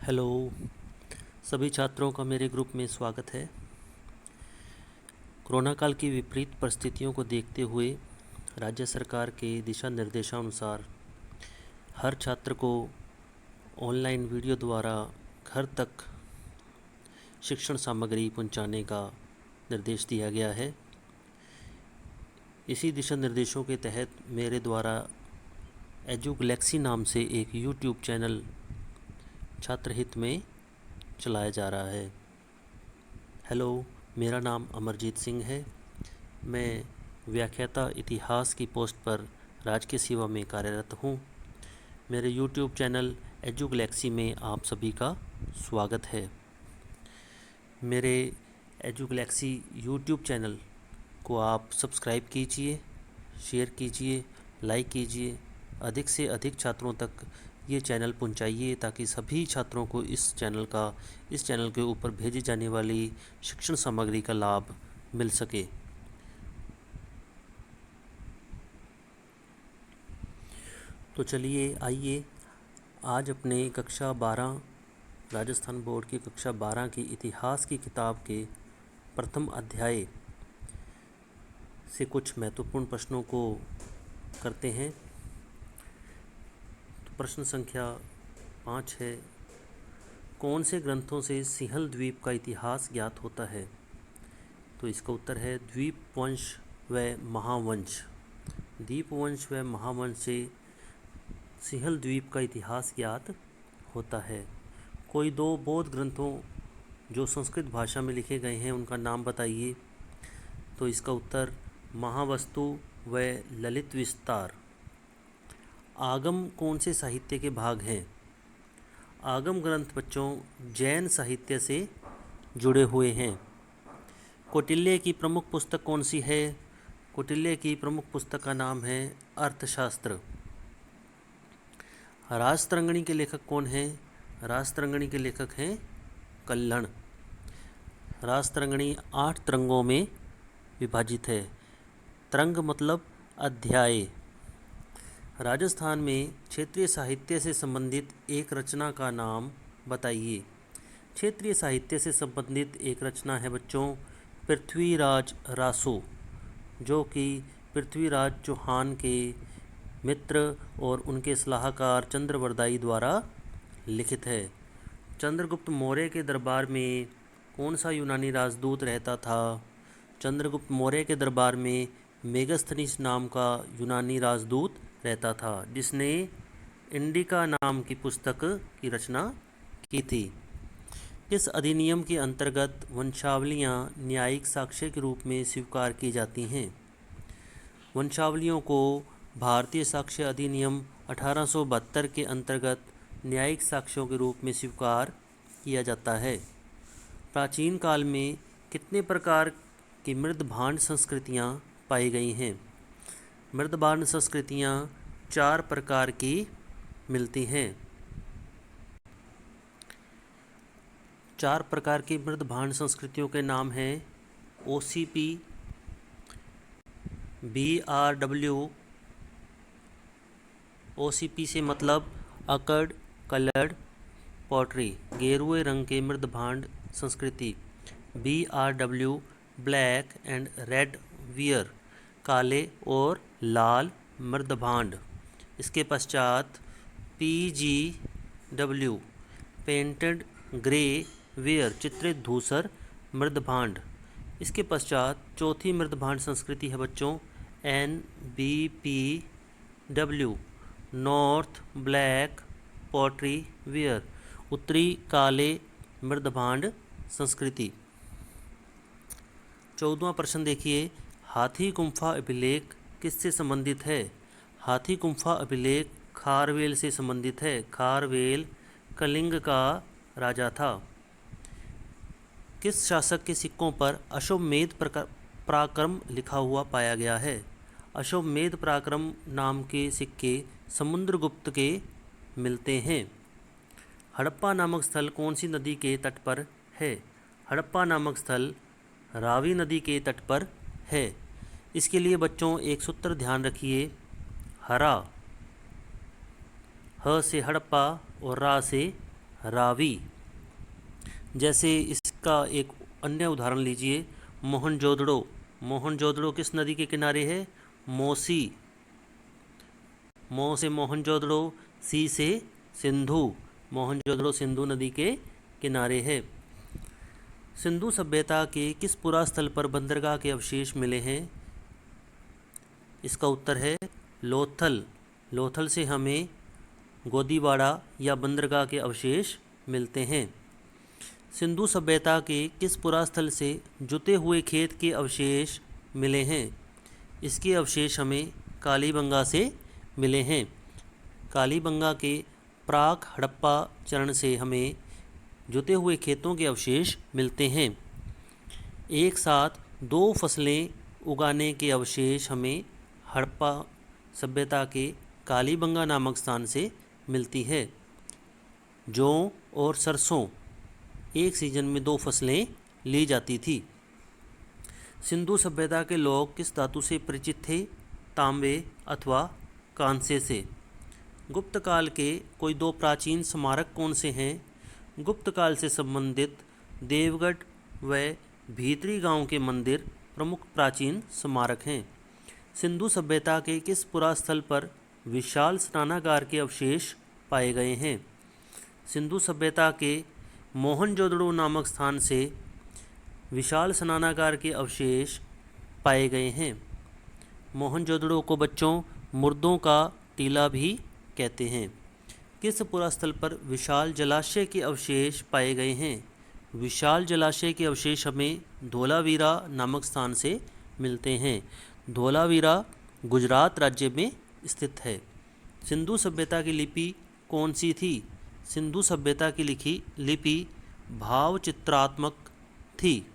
Hello सभी छात्रों का मेरे ग्रुप में स्वागत है। कोरोना काल की विपरीत परिस्थितियों को देखते हुए राज्य सरकार के दिशा निर्देशानुसार हर छात्र को ऑनलाइन वीडियो द्वारा घर तक शिक्षण सामग्री पहुंचाने का निर्देश दिया गया है। इसी दिशा निर्देशों के तहत मेरे द्वारा एजू गैलेक्सी नाम से एक यूट्यूब चैनल छात्र हित में चलाया जा रहा है। हेलो, मेरा नाम अमरजीत सिंह है। मैं व्याख्याता इतिहास की पोस्ट पर राजकीय सेवा में कार्यरत हूँ। मेरे यूट्यूब चैनल एजू गैलेक्सी में आप सभी का स्वागत है। मेरे एजू गैलेक्सी यूट्यूब चैनल को आप सब्सक्राइब कीजिए, शेयर कीजिए, लाइक कीजिए। अधिक से अधिक छात्रों तक ये चैनल पहुंचाइए ताकि सभी छात्रों को इस चैनल के ऊपर भेजी जाने वाली शिक्षण सामग्री का लाभ मिल सके। तो चलिए आइए आज अपने कक्षा 12 राजस्थान बोर्ड की कक्षा 12 की इतिहास की किताब के प्रथम अध्याय से कुछ महत्वपूर्ण प्रश्नों को करते हैं। तो प्रश्न संख्या 5 है, कौन से ग्रंथों से सिंहल द्वीप का इतिहास ज्ञात होता है? तो इसका उत्तर है द्वीपवंश व महावंश। द्वीपवंश व महावंश से सिंहल द्वीप का इतिहास ज्ञात होता है। कोई दो बौद्ध ग्रंथों जो संस्कृत भाषा में लिखे गए हैं उनका नाम बताइए। तो इसका उत्तर महावस्तु व ललित विस्तार। आगम कौन से साहित्य के भाग हैं? आगम ग्रंथ बच्चों जैन साहित्य से जुड़े हुए हैं। कौटिल्य की प्रमुख पुस्तक कौन सी है? कौटिल्य की प्रमुख पुस्तक का नाम है अर्थशास्त्र। राजतरंगिणी के लेखक कौन हैं? राजतरंगिणी के लेखक हैं कल्हण। राजतरंगिणी 8 तरंगों में विभाजित है। तरंग मतलब अध्याय। राजस्थान में क्षेत्रीय साहित्य से संबंधित एक रचना का नाम बताइए। क्षेत्रीय साहित्य से संबंधित एक रचना है बच्चों पृथ्वीराज रासो, जो कि पृथ्वीराज चौहान के मित्र और उनके सलाहकार चंद्रवरदाई द्वारा लिखित है। चंद्रगुप्त मौर्य के दरबार में कौन सा यूनानी राजदूत रहता था? चंद्रगुप्त मौर्य के दरबार में मेगास्थनीस नाम का यूनानी राजदूत रहता था, जिसने इंडिका नाम की पुस्तक की रचना की थी। किस अधिनियम के अंतर्गत वंशावलियाँ न्यायिक साक्ष्य के रूप में स्वीकार की जाती हैं? वंशावलियों को भारतीय साक्ष्य अधिनियम 1872 के अंतर्गत न्यायिक साक्ष्यों के रूप में स्वीकार किया जाता है। प्राचीन काल में कितने प्रकार की मृदभांड संस्कृतियाँ पाई गई हैं? मृदभांड संस्कृतियाँ 4 प्रकार की मिलती हैं। 4 प्रकार की मृदभांड संस्कृतियों के नाम हैं OCP, BRW। OCP से मतलब अकड़ कलर्ड पॉटरी, गेरुए रंग के मृदभांड संस्कृति। BRW black and red wear, काले और लाल मृदभांड। इसके पश्चात PGW पेंटेड ग्रे वेयर, चित्रित धूसर मृदभांड। इसके पश्चात चौथी मृदभांड संस्कृति है बच्चों NBPW north black pottery ware, उत्तरी काले मृदभांड संस्कृति। 14वां प्रश्न देखिए, हाथी गुम्फा अभिलेख किससे संबंधित है? हाथी गुम्फा अभिलेख खारवेल से संबंधित है। खारवेल कलिंग का राजा था। किस शासक के सिक्कों पर अश्वमेध पराक्रम लिखा हुआ पाया गया है? अश्वमेध पराक्रम नाम के सिक्के समुद्रगुप्त के मिलते हैं। हड़प्पा नामक स्थल कौन सी नदी के तट पर है? हड़प्पा नामक स्थल रावी नदी के तट पर है। इसके लिए बच्चों एक सूत्र ध्यान रखिए, हरा, ह से हड़प्पा और रा से रावी। जैसे इसका एक अन्य उदाहरण लीजिए, मोहनजोदड़ो। मोहनजोदड़ो किस नदी के किनारे है? मोसी। मो से मोहनजोदड़ो, सी से सिंधु। मोहनजोदड़ो सिंधु नदी के किनारे है। सिंधु सभ्यता के किस पुरास्थल पर बंदरगाह के अवशेष मिले हैं? इसका उत्तर है लोथल। लोथल से हमें गोदीवाड़ा या बंदरगाह के अवशेष मिलते हैं। सिंधु सभ्यता के किस पुरास्थल से जुते हुए खेत के अवशेष मिले हैं? इसके अवशेष हमें कालीबंगा से मिले हैं। कालीबंगा के प्राक हड़प्पा चरण से हमें जुते हुए खेतों के अवशेष मिलते हैं। एक साथ दो फसलें उगाने के अवशेष हमें हड़प्पा सभ्यता के कालीबंगा नामक स्थान से मिलती है। जौ और सरसों एक सीजन में दो फसलें ली जाती थी। सिंधु सभ्यता के लोग किस धातु से परिचित थे? तांबे अथवा कांसे से। गुप्त काल के कोई दो प्राचीन स्मारक कौन से हैं? गुप्त काल से संबंधित देवगढ़ व भीतरी गांव के मंदिर प्रमुख प्राचीन स्मारक हैं। सिंधु सभ्यता के किस पुरास्थल पर विशाल स्नानागार के अवशेष पाए गए हैं? सिंधु सभ्यता के मोहनजोदड़ो नामक स्थान से विशाल स्नानागार के अवशेष पाए गए हैं। मोहनजोदड़ो को बच्चों मुर्दों का टीला भी कहते हैं। किस पुरास्थल पर विशाल जलाशय के अवशेष पाए गए हैं? विशाल जलाशय के अवशेष हमें धोलावीरा नामक स्थान से मिलते हैं। धोलावीरा गुजरात राज्य में स्थित है। सिंधु सभ्यता की लिपि कौन सी थी? सिंधु सभ्यता की लिखी लिपि भावचित्रात्मक थी।